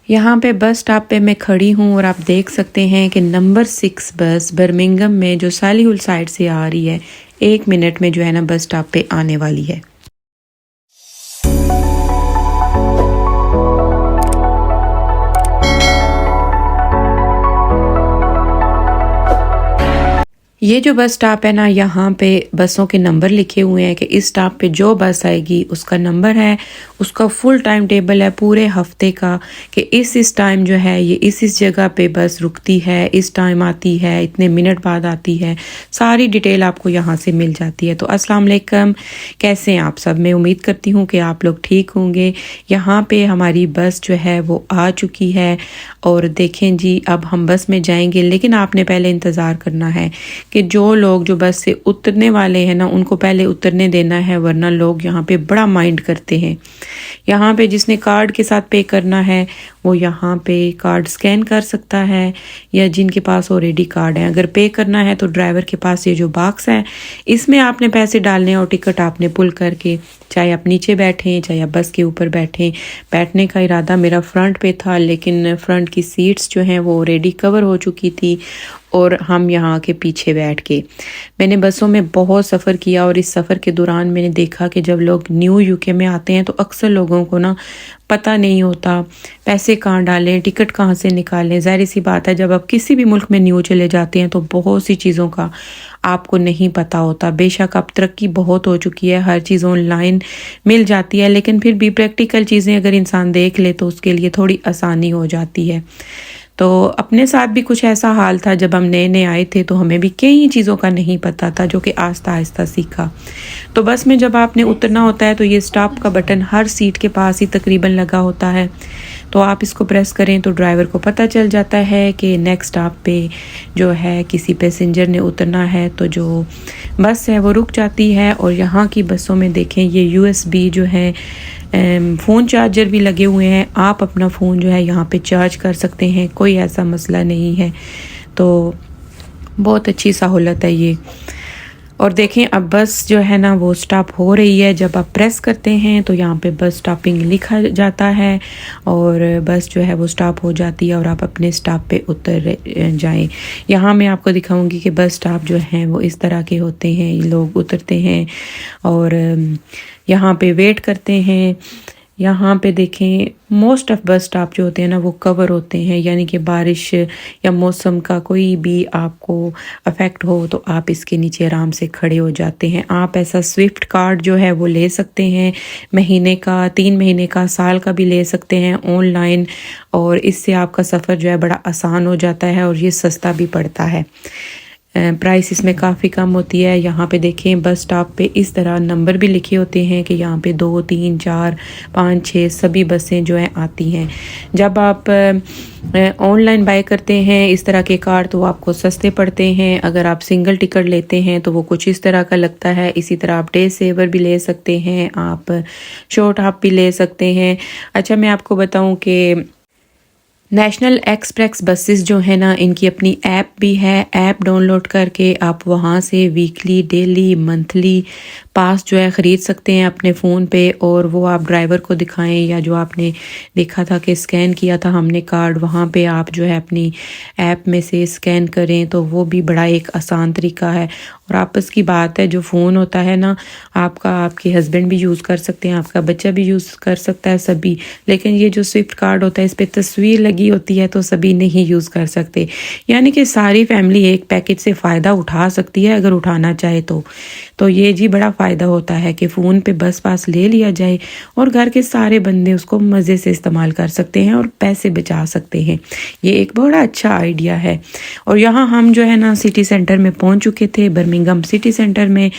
यहाँ पे bus stop पे मैं खड़ी हूँ और आप देख सकते हैं कि नंबर 6 बस बर्मिंघम में जो सालिहुल साइड से आ रही है 1 मिनट में जो है ना बस स्टॉप पे आने वाली है। ये जो बस स्टॉप है ना, यहाँ पे बसों के नंबर लिखे हुए हैं कि इस स्टॉप पे जो बस आएगी उसका नंबर है, उसका फुल टाइम टेबल है पूरे हफ्ते का कि इस टाइम जो है ये इस जगह पे बस रुकती है, इस टाइम आती है, इतने मिनट बाद आती है। सारी डिटेल आपको यहाँ से मिल जाती है। तो अस्सलाम वालेकुम, कैसे हैं आप सब? मैं उम्मीद करती हूँ कि आप लोग ठीक होंगे। यहाँ पे हमारी बस जो है वो आ चुकी है और देखें जी, अब हम बस में जाएंगे, लेकिन आपने पहले इंतज़ार करना है कि जो बस से उतरने वाले हैं ना उनको पहले उतरने देना है, वरना लोग यहाँ पे बड़ा माइंड करते हैं। यहाँ पे जिसने कार्ड के साथ पे करना है वो यहाँ पे कार्ड स्कैन कर सकता है, या जिनके पास ऑलरेडी कार्ड है। अगर पे करना है तो ड्राइवर के पास ये जो बॉक्स है इसमें आपने पैसे डालने और टिकट आपने पुल करके, चाहे आप नीचे बैठें चाहे आप बस के ऊपर बैठें। बैठने का इरादा मेरा फ्रंट पे था, लेकिन फ्रंट की सीट्स जो हैं वो ऑलरेडी कवर हो चुकी थी और हम यहाँ के पीछे बैठ के। मैंने बसों में बहुत सफ़र किया और इस सफ़र के दौरान मैंने देखा कि जब लोग न्यू यूके में आते हैं तो अक्सर लोगों को ना पता नहीं होता पैसे कहाँ डालें, टिकट कहाँ से निकालें। ज़ाहिर सी बात है, जब आप किसी भी मुल्क में न्यू चले जाते हैं तो बहुत सी चीज़ों का आपको नहीं पता होता। बेशक अब तरक्की बहुत हो चुकी है, हर चीज़ ऑनलाइन मिल जाती है, लेकिन फिर भी प्रैक्टिकल चीज़ें अगर इंसान देख ले तो उसके लिए थोड़ी आसानी हो जाती है। तो अपने साथ भी कुछ ऐसा हाल था, जब हम नए नए आए थे तो हमें भी कई चीज़ों का नहीं पता था, जो कि आहिस्ता आहिस्ता सीखा। तो बस में जब आपने उतरना होता है तो ये स्टॉप का बटन हर सीट के पास ही तकरीबन लगा होता है, तो आप इसको प्रेस करें तो ड्राइवर को पता चल जाता है कि नेक्स्ट स्टॉप पे जो है किसी पैसेंजर ने उतरना है, तो जो बस है वो रुक जाती है। और यहाँ की बसों में देखें ये USB जो है फ़ोन चार्जर भी लगे हुए हैं, आप अपना फ़ोन जो है यहाँ पे चार्ज कर सकते हैं, कोई ऐसा मसला नहीं है। तो बहुत अच्छी सहूलत है ये। और देखें अब बस जो है ना वो स्टॉप हो रही है। जब आप प्रेस करते हैं तो यहाँ पे बस स्टॉपिंग लिखा जाता है और बस जो है वो स्टॉप हो जाती है और आप अपने स्टॉप पे उतर जाएं। यहाँ मैं आपको दिखाऊंगी कि बस स्टॉप जो हैं वो इस तरह के होते हैं। लोग उतरते हैं और यहाँ पे वेट करते हैं। यहाँ पे देखें मोस्ट ऑफ बस स्टॉप जो होते हैं ना वो कवर होते हैं, यानी कि बारिश या मौसम का कोई भी आपको अफेक्ट हो तो आप इसके नीचे आराम से खड़े हो जाते हैं। आप ऐसा स्विफ्ट कार्ड जो है वो ले सकते हैं, महीने का, 3 महीने का, साल का भी ले सकते हैं ऑनलाइन, और इससे आपका सफ़र जो है बड़ा आसान हो जाता है और ये सस्ता भी पड़ता है। प्राइस इसमें काफ़ी कम होती है। यहाँ पे देखें बस स्टॉप पे इस तरह नंबर भी लिखे होते हैं कि यहाँ पे 2, 3, 4, 5, 6 सभी बसें जो हैं आती हैं। जब आप ऑनलाइन बाय करते हैं इस तरह के कार्ड तो आपको सस्ते पड़ते हैं। अगर आप सिंगल टिकट लेते हैं तो वो कुछ इस तरह का लगता है। इसी तरह आप डे सेवर भी ले सकते हैं, आप शॉर्ट हाफ भी ले सकते हैं। अच्छा, मैं आपको बताऊँ कि नेशनल एक्सप्रेस बसेस जो है ना इनकी अपनी ऐप भी है। ऐप डाउनलोड करके आप वहाँ से वीकली, डेली, मंथली पास जो है ख़रीद सकते हैं अपने फ़ोन पे, और वो आप ड्राइवर को दिखाएं, या जो आपने देखा था कि स्कैन किया था हमने कार्ड, वहाँ पे आप जो है अपनी ऐप में से स्कैन करें, तो वो भी बड़ा एक आसान तरीका है। और आपस की बात है, जो फ़ोन होता है ना आपका, आपके हस्बैंड भी यूज़ कर सकते हैं, आपका बच्चा भी यूज़ कर सकता है, सभी। लेकिन ये जो स्विफ्ट कार्ड होता है इस पर तस्वीर लगी होती है तो सभी नहीं यूज़ कर सकते, यानी कि सारी फैमिली एक पैकेज से फ़ायदा उठा सकती है अगर उठाना चाहे तो ये जी बड़ा फ़ायदा होता है कि फ़ोन पे बस पास ले लिया जाए और घर के सारे बंदे उसको मज़े से इस्तेमाल कर सकते हैं और पैसे बचा सकते हैं। ये एक बड़ा अच्छा आइडिया है। और यहाँ हम जो है ना सिटी सेंटर में पहुँच चुके थे, बर्मिंघम सिटी सेंटर में,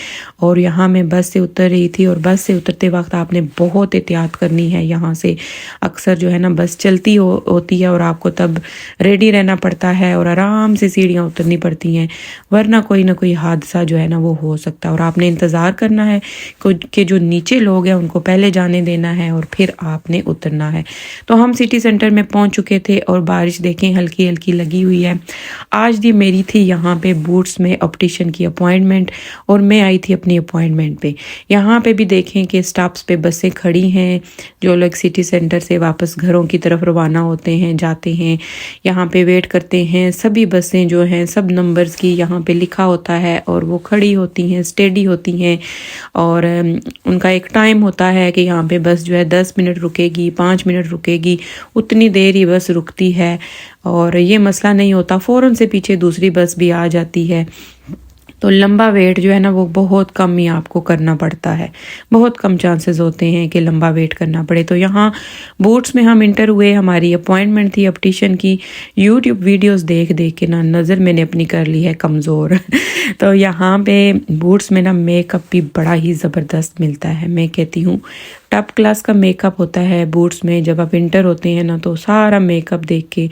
और यहाँ मैं बस से उतर रही थी। और बस से उतरते वक्त आपने बहुत एहतियात करनी है। यहाँ से अक्सर जो है ना बस चलती होती है और आपको तब रेडी रहना पड़ता है और आराम से सीढ़ियाँ उतरनी पड़ती हैं, वरना कोई ना कोई हादसा जो है ना वो हो सकता है। और आपने इंतज़ार करना है कि जो नीचे लोग हैं उनको पहले जाने देना है और फिर आपने उतरना है। तो हम सिटी सेंटर में पहुंच चुके थे और बारिश देखें हल्की हल्की लगी हुई है। आज दी मेरी थी यहाँ पे बूट्स में ऑप्टिशियन की अपॉइंटमेंट अपॉइंटमेंट और मैं आई थी अपनी अपॉइंटमेंट पे। यहाँ पे भी देखें कि स्टॉप्स पे बसें खड़ी हैं, जो लोग सिटी सेंटर से वापस घरों की तरफ रवाना होते हैं, जाते हैं, यहाँ पे वेट करते हैं। सभी बसें जो हैं सब नंबर्स की यहाँ पे लिखा होता है और वो खड़ी होती हैं, स्टेडी होती हैं और उनका एक टाइम होता है कि यहाँ पे बस जो है 10 मिनट रुकेगी, 5 मिनट रुकेगी, उतनी देर ही बस रुकती है और ये मसला नहीं होता, फ़ौरन से पीछे दूसरी बस भी आ जाती है। तो लंबा वेट जो है ना वो बहुत कम ही आपको करना पड़ता है, बहुत कम चांसेस होते हैं कि लंबा वेट करना पड़े। तो यहाँ बूट्स में हम इंटर हुए, हमारी अपॉइंटमेंट थी ऑप्टिशियन की। यूट्यूब वीडियोस देख देख के ना नज़र मैंने अपनी कर ली है कमज़ोर। तो यहाँ पे बूट्स में ना मेकअप भी बड़ा ही ज़बरदस्त मिलता है। मैं कहती हूँ टॉप क्लास का मेकअप होता है बूट्स में। जब आप इंटर होते हैं ना तो सारा मेकअप देख के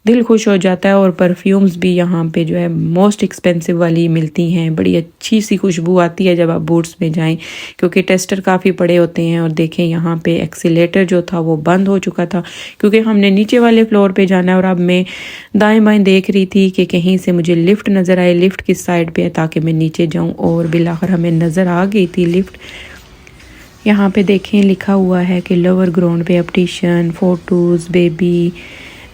दिल खुश हो जाता है और परफ्यूम्स भी यहाँ पे जो है मोस्ट एक्सपेंसिव वाली मिलती हैं। बड़ी अच्छी सी खुशबू आती है जब आप बूट्स में जाएं, क्योंकि टेस्टर काफ़ी बड़े होते हैं। और देखें यहाँ पे एक्सीलेटर जो था वो बंद हो चुका था क्योंकि हमने नीचे वाले फ्लोर पे जाना है और अब मैं दाएं बाएं देख रही थी कि कहीं से मुझे लिफ्ट नज़र आए, लिफ्ट किस साइड पे है ताकि मैं नीचे जाऊँ। और बिलाखिर हमें नज़र आ गई थी लिफ्ट। यहाँ पे देखें लिखा हुआ है कि लोअर ग्राउंड पे optician, photos, baby,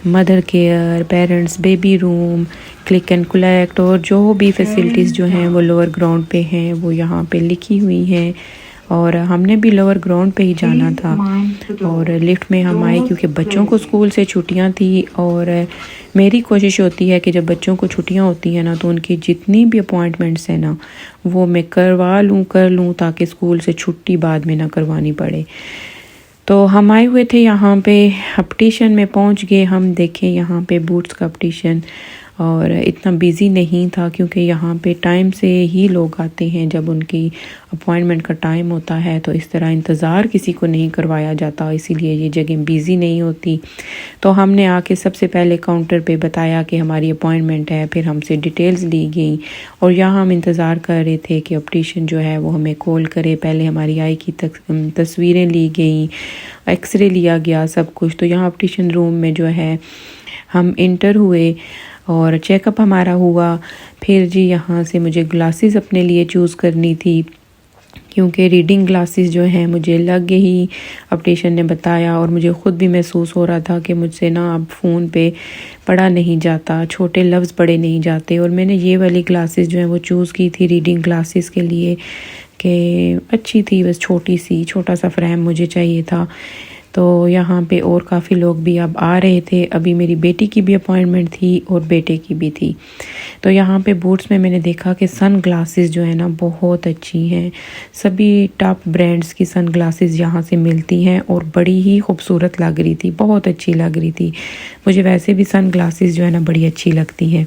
mother care, parents, baby room, click and collect और जो भी फैसिलिटीज़ जो हैं वो लोअर ग्राउंड पे हैं वो यहाँ पे लिखी हुई हैं। और हमने भी लोअर ग्राउंड पे ही जाना था और लिफ्ट में हम आए क्योंकि बच्चों को स्कूल से छुट्टियां थी। और मेरी कोशिश होती है कि जब बच्चों को छुट्टियां होती हैं ना तो उनकी जितनी भी अपॉइंटमेंट्स हैं ना वो मैं कर लूँ ताकि स्कूल से छुट्टी बाद में ना करवानी पड़े। तो हम आए हुए थे यहाँ पे ऑप्टिशियन में पहुँच गए हम। देखें यहाँ पे बूट्स का ऑप्टिशियन और इतना बिज़ी नहीं था क्योंकि यहाँ पे टाइम से ही लोग आते हैं जब उनकी अपॉइंटमेंट का टाइम होता है। तो इस तरह इंतज़ार किसी को नहीं करवाया जाता, इसीलिए ये जगह बिज़ी नहीं होती। तो हमने आके सबसे पहले काउंटर पे बताया कि हमारी अपॉइंटमेंट है, फिर हमसे डिटेल्स ली गई और यहाँ हम इंतज़ार कर रहे थे कि ऑप्टिशियन जो है वो हमें कॉल करे। पहले हमारी आई की तस्वीरें ली गई, एक्सरे लिया गया, सब कुछ। तो यहाँ ऑप्टिशियन रूम में जो है हम इंटर हुए और चेकअप हमारा हुआ। फिर जी यहाँ से मुझे ग्लासेस अपने लिए चूज़ करनी थी क्योंकि रीडिंग ग्लासेस जो हैं मुझे लग गई, ऑप्टिशियन ने बताया। और मुझे ख़ुद भी महसूस हो रहा था कि मुझसे ना अब फ़ोन पे पढ़ा नहीं जाता, छोटे लफ्ज़ पढ़े नहीं जाते। और मैंने ये वाली ग्लासेस जो हैं वो चूज़ की थी रीडिंग ग्लासेस के लिए कि अच्छी थी, बस छोटा सा फ्रेम मुझे चाहिए था। तो यहाँ पे और काफ़ी लोग भी अब आ रहे थे। अभी मेरी बेटी की भी अपॉइंटमेंट थी और बेटे की भी थी। तो यहाँ पे बूट्स में मैंने देखा कि सन ग्लासेस जो है ना बहुत अच्छी हैं। सभी टॉप ब्रांड्स की सन ग्लासेस यहाँ से मिलती हैं और बड़ी ही खूबसूरत लग रही थी, बहुत अच्छी लग रही थी। मुझे वैसे भी सन ग्लासेस जो है ना बड़ी अच्छी लगती है।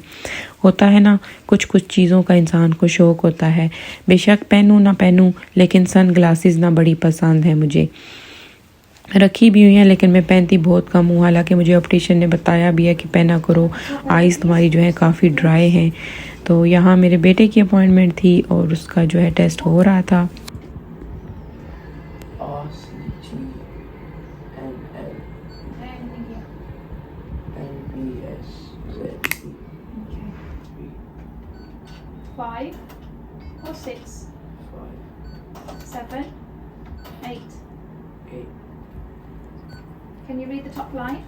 होता है ना कुछ चीज़ों का इंसान को शौक़ होता है, बेशक पहनूँ ना पहनूँ लेकिन सन ग्लासेस ना बड़ी पसंद है मुझे। रखी भी हुई हैं लेकिन मैं पहनती बहुत कम हूँ। हालांकि मुझे ऑप्टिशियन ने बताया भी है कि पहना करो, आइज़ तुम्हारी जो है काफ़ी ड्राई हैं। तो यहाँ मेरे बेटे की अपॉइंटमेंट थी और उसका जो है टेस्ट हो रहा था। Can you read the top line?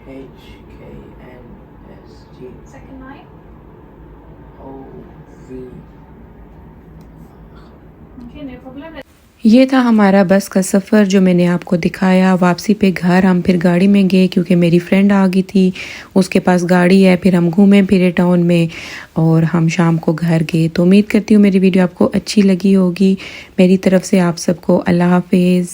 HKNSG. Second line? OV. Okay, no problem. ये था हमारा बस का सफ़र जो मैंने आपको दिखाया। वापसी पे घर हम फिर गाड़ी में गए क्योंकि मेरी फ्रेंड आ गई थी, उसके पास गाड़ी है। फिर हम घूमे फिरे टाउन में और हम शाम को घर गए। तो उम्मीद करती हूँ मेरी वीडियो आपको अच्छी लगी होगी। मेरी तरफ से आप सबको अल्लाह हाफिज़।